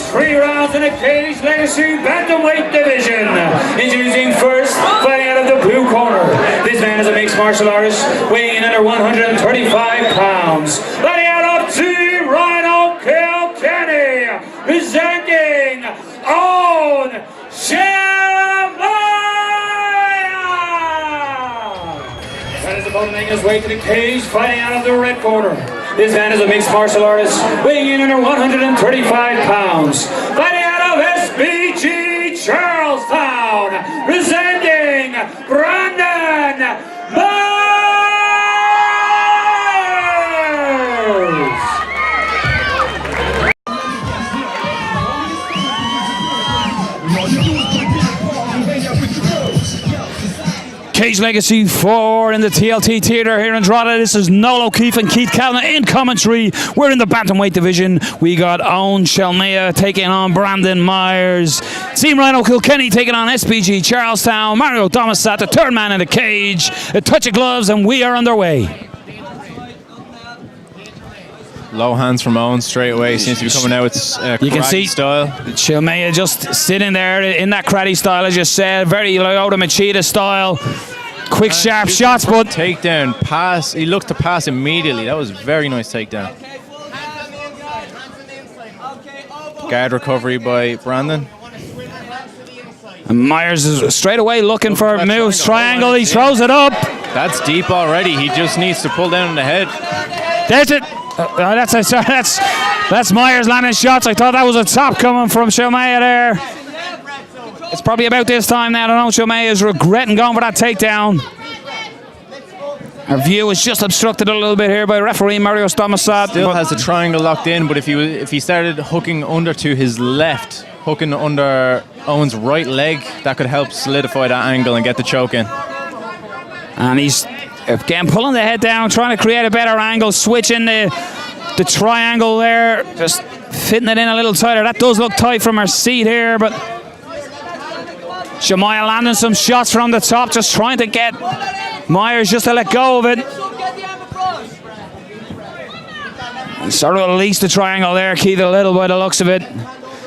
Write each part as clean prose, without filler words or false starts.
3 rounds in the Cage Legacy Bantamweight division. Introducing first, fighting out of the blue corner. This man is a mixed martial artist, weighing in under 135 pounds. Fighting out of Ryano, Kilkenny, presenting Eoghan Chelmiah. That is opponent making his way to the cage, fighting out of the red corner. This man is a mixed martial artist, weighing in under 135 pounds. Fighting out of SBG Chalestown, presenting Brandon Myers. Cage Legacy 4 in the TLT Theatre here in Drogheda. This is Noel O'Keefe and Keith Callan in commentary. We're in the Bantamweight division. We got Eoghan Chelmiah taking on Brandon Myers. Team Ryano Kilkenny taking on SPG Chalestown. Mario Domisat, the third man in the cage. A touch of gloves and we are underway. Low hands from Eoghan straight away. Seems to be coming out with you can see style. Chelmiah just sitting there in that karate style, as you said, very Lyoto Machida style. Quick, sharp shots, but takedown, pass. He looked to pass immediately. That was a very nice takedown. Guard recovery by Brandon. And Myers is straight away looking for a moves. Triangle, he throws it up. That's deep already. He just needs to pull down on the head. There's it. That's Myers landing shots. I thought that was a top coming from Chelmiah there. It's probably about this time now. I don't know. Chelmiah is regretting going for that takedown. Our view is just obstructed a little bit here by referee Mario Domisat. Still has the triangle locked in, but if he started hooking under to his left, hooking under Eoghan's right leg, that could help solidify that angle and get the choke in. And he's again pulling the head down, trying to create a better angle, switching the triangle there, just fitting it in a little tighter. That does look tight from her seat here, but Chelmiah landing some shots from the top, just trying to get Myers just to let go of it. He sort of released the triangle there, Keith, a little by the looks of it.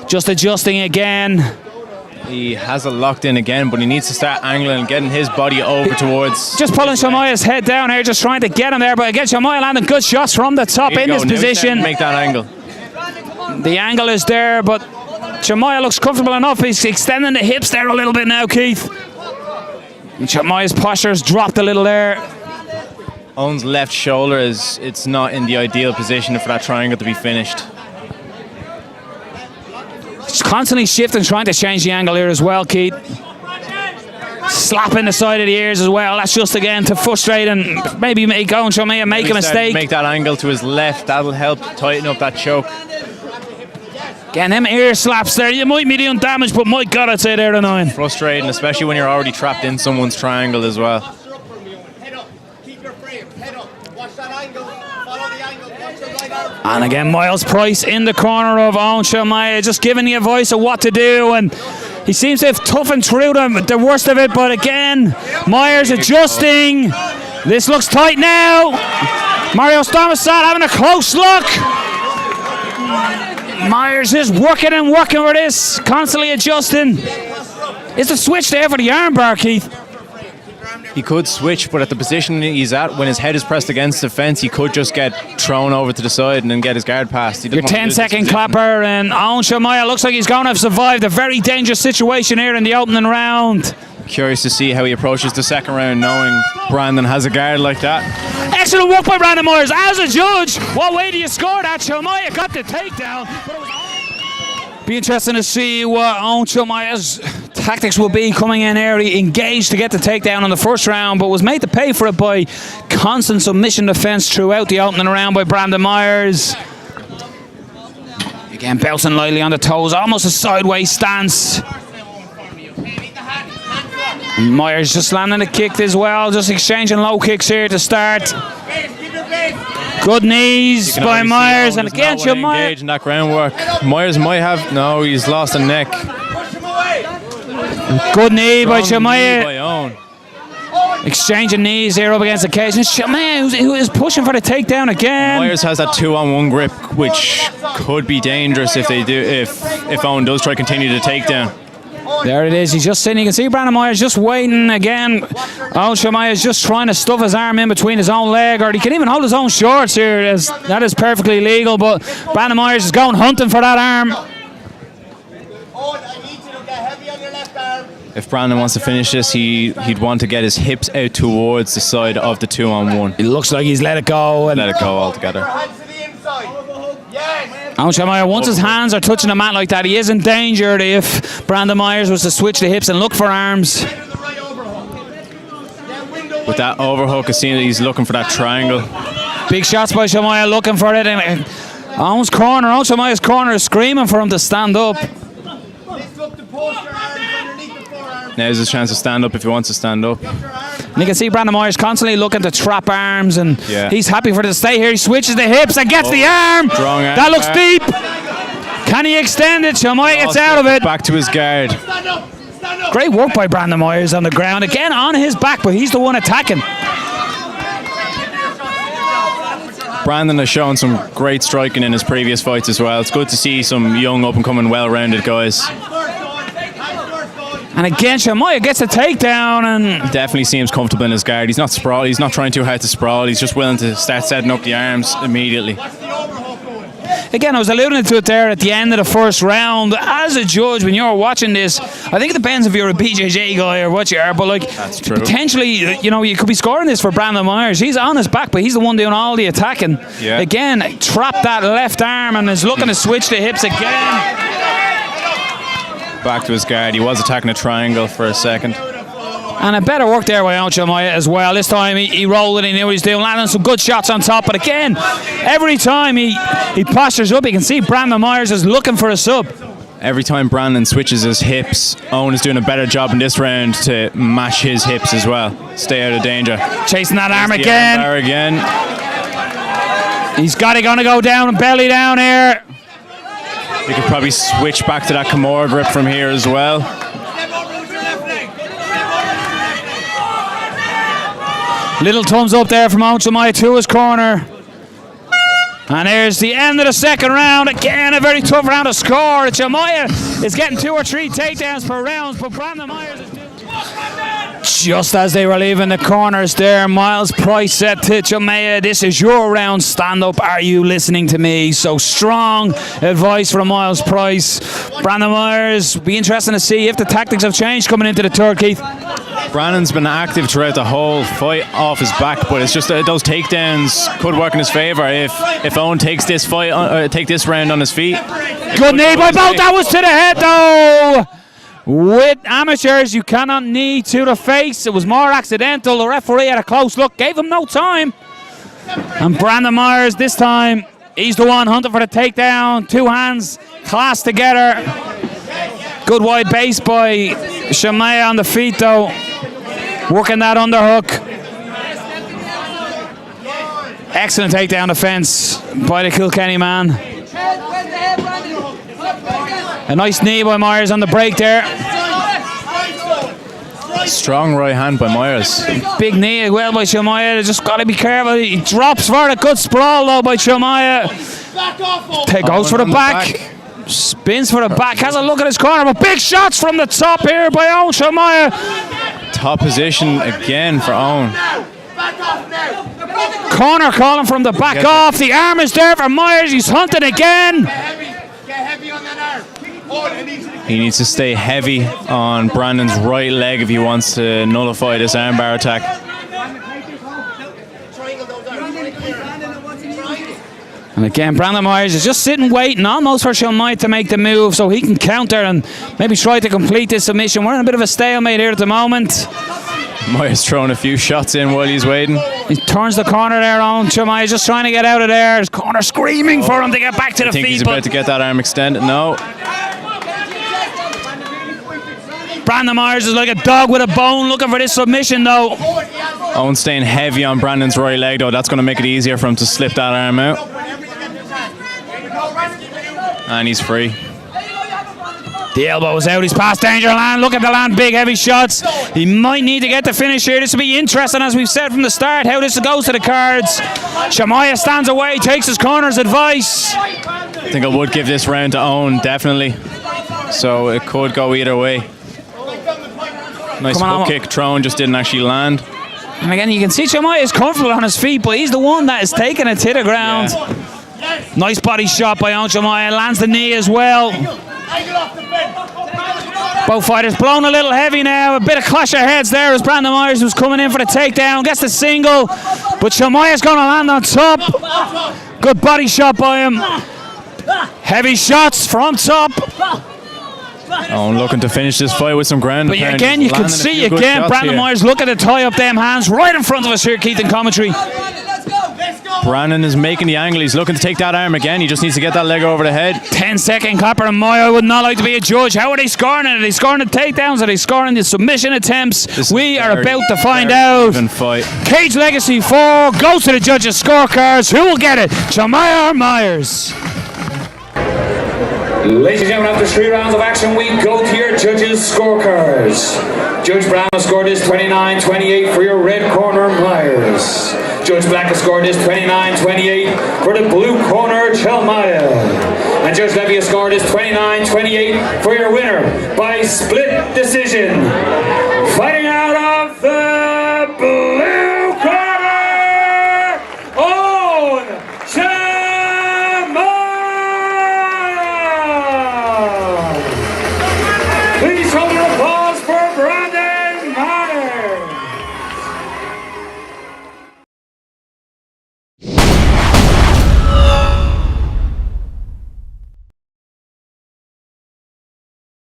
Just adjusting again. He has it locked in again, but he needs to start angling and getting his body over towards... Just pulling Chelmiah's head down here, just trying to get him there, but again, Chelmiah landing good shots from the top in this position. Make that angle. The angle is there, but Chelmiah looks comfortable enough. He's extending the hips there a little bit now, Keith. And Chelmiah's posture's dropped a little there. Eoghan's left shoulder it's not in the ideal position for that triangle to be finished. He's constantly shifting, trying to change the angle here as well, Keith. Slapping the side of the ears as well. That's just again to frustrate and maybe make Eoghan Chelmiah make a mistake. Make that angle to his left. That'll help tighten up that choke. Again, them ear slaps there. You might be doing damage, but my God, I'd say they're annoying. Frustrating, especially when you're already trapped in someone's triangle as well. And again, Miles Price in the corner of Eoghan Chelmiah, just giving you a voice of what to do, and he seems to have toughened through the worst of it, but again, Myers adjusting. This looks tight now. Mario Domisat having a close look. Myers is working and working with this, constantly adjusting. Is the switch there for the armbar, Keith? He could switch, but at the position he's at, when his head is pressed against the fence, he could just get thrown over to the side and then get his guard passed. Your 10-second clapper, and Eoghan Chelmiah looks like he's going to have survived a very dangerous situation here in the opening round. Curious to see how he approaches the second round, knowing Brandon has a guard like that. Excellent work by Brandon Myers. As a judge, what way do you score that? Chelmiah got the takedown. Be interesting to see what Eoghan Chelmiah's tactics will be coming in here. He engaged to get the takedown in the first round, but was made to pay for it by constant submission defense throughout the opening round by Brandon Myers. Again, bouncing lightly on the toes, almost a sideways stance. And Myers just landing a kick as well, just exchanging low kicks here to start. Good knees by Myers, and again Chelmiah engage in that groundwork. Myers might have he's lost a neck. Good knee by Chelmiah. Exchanging knees here up against the cage. And Chelmiah, who is pushing for the takedown again. Myers has that 2-on-1 grip, which could be dangerous if Eoghan does try to continue the takedown. There it is. He's just sitting. You can see Brandon Myers just waiting again. Eoghan Chelmiah is just trying to stuff his arm in between his own leg, or he can even hold his own shorts here. That is perfectly legal, but Brandon Myers is going hunting for that arm. If Brandon wants to finish this, he'd want to get his hips out towards the side of the 2-on-1. It looks like he's let it go. Let it go altogether. Eoghan Chelmiah, once his hands are touching the mat like that, he is endangered if Brandon Myers was to switch the hips and look for arms. With that overhook, I see that he's looking for that triangle. Big shots by Chelmiah, looking for it. And Eoghan Chelmiah's corner is screaming for him to stand up. Now's his chance to stand up if he wants to stand up. And you can see Brandon Myers constantly looking to trap arms, and yeah, he's happy for it to stay here. He switches the hips and gets the arm. That looks deep. Can he extend it? Chelmiah gets out of it. Back to his guard. Great work by Brandon Myers on the ground. Again on his back, but he's the one attacking. Brandon has shown some great striking in his previous fights as well. It's good to see some young, up-and-coming, well-rounded guys. And again, Chelmiah gets a takedown, and definitely seems comfortable in his guard. He's not sprawl. He's not trying too hard to sprawl. He's just willing to start setting up the arms immediately. Again, I was alluding to it there at the end of the first round. As a judge, when you're watching this, I think it depends if you're a BJJ guy or what you are, but like, that's true. Potentially, you could be scoring this for Brandon Myers. He's on his back, but he's the one doing all the attacking. Yeah. Again, trapped that left arm and is looking to switch the hips again. Back to his guard. He was attacking a triangle for a second. And a better work there by Eoghan Chelmiah as well. This time he rolled it, he knew what he's doing, landing some good shots on top. But again, every time he postures up, you can see Brandon Myers is looking for a sub. Every time Brandon switches his hips, Eoghan is doing a better job in this round to mash his hips as well. Stay out of danger. Chasing that arm again. Arm again. He's got it, gonna go down, belly down here. He could probably switch back to that Kimura grip from here as well. Little thumbs up there from Eoghan Chelmiah to his corner. And here's the end of the second round. Again, a very tough round to score. Chelmiah is getting 2 or 3 takedowns per round, but Brandon Myers is just as they were leaving the corners there, Miles Price said to Chelmiah, "This is your round, stand up, are you listening to me?" So strong advice from Miles Price. Brandon Myers, be interesting to see if the tactics have changed coming into the third, Keith. Brandon's been active throughout the whole fight off his back, but it's just those takedowns could work in his favour if Eoghan takes this fight, take this round on his feet. Good knee by Bout, that was to the head though. With amateurs, you cannot knee to the face. It was more accidental. The referee had a close look, gave him no time. And Brandon Myers, this time, he's the one hunting for the takedown. 2 hands clasped together. Good wide base by Chelmiah on the feet, though. Working that underhook. Excellent takedown defense by the Kilkenny man. A nice knee by Myers on the break there. Strong right hand by Myers. Big knee as well by Chelmiah. Just got to be careful. He drops for it. Good sprawl though by Chelmiah. Goes for the back. Spins for the back. Has a look at his corner. But big shots from the top here by Eoghan Chelmiah. Top position again for Eoghan. Corner calling from the back off. The arm is there for Myers. He's hunting again. He needs to stay heavy on Brandon's right leg if he wants to nullify this armbar attack. And again, Brandon Myers is just sitting waiting almost for Chelmiah to make the move so he can counter and maybe try to complete this submission. We're in a bit of a stalemate here at the moment. Myers throwing a few shots in while he's waiting. He turns the corner there on. Chelmiah just trying to get out of there. His corner screaming for him to get back to the feet. I think he's about to get that arm extended. No. Brandon Myers is like a dog with a bone looking for this submission though. Eoghan staying heavy on Brandon's right leg though. That's going to make it easier for him to slip that arm out. And he's free. The elbow is out. He's past danger land. Looking to land big, heavy shots. He might need to get the finish here. This will be interesting, as we've said from the start, how this goes to the cards. Chelmiah stands away, takes his corner's advice. I think I would give this round to Eoghan, definitely. So it could go either way. Nice hook kick thrown, just didn't actually land. And again, you can see Chelmiah is comfortable on his feet, but he's the one that is taking it to the ground. Yeah. Nice body shot by Eoghan Chelmiah. Lands the knee as well. Both fighters blown a little heavy now. A bit of clash of heads there as Brandon Myers was coming in for the takedown. Gets the single, but Chelmiah's going to land on top. Good body shot by him. Heavy shots from top. Eoghan looking to finish this fight with some ground. But again, you can see again, Brandon Myers looking to tie up them hands right in front of us here, Keith, in commentary. Brandon is making the angle. He's looking to take that arm again. He just needs to get that leg over the head. 10-second clapper and Moy. I would not like to be a judge. How are they scoring it? Are they scoring the takedowns? Are they scoring the submission attempts? We are about to find out. Even fight. Cage Legacy 4 goes to the judges' scorecards. Who will get it? Chelmiah or Myers? Ladies and gentlemen, after 3 rounds of action, we go to your judges' scorecards. Judge Brown has scored this 29-28 for your red corner, Myers. Judge Black has scored this 29-28 for the blue corner, Chelmiah. And Judge Levy has scored this 29-28 for your winner by split decision. Fighting out of the blue corner, Eoghan Chelmiah. Please hold your applause.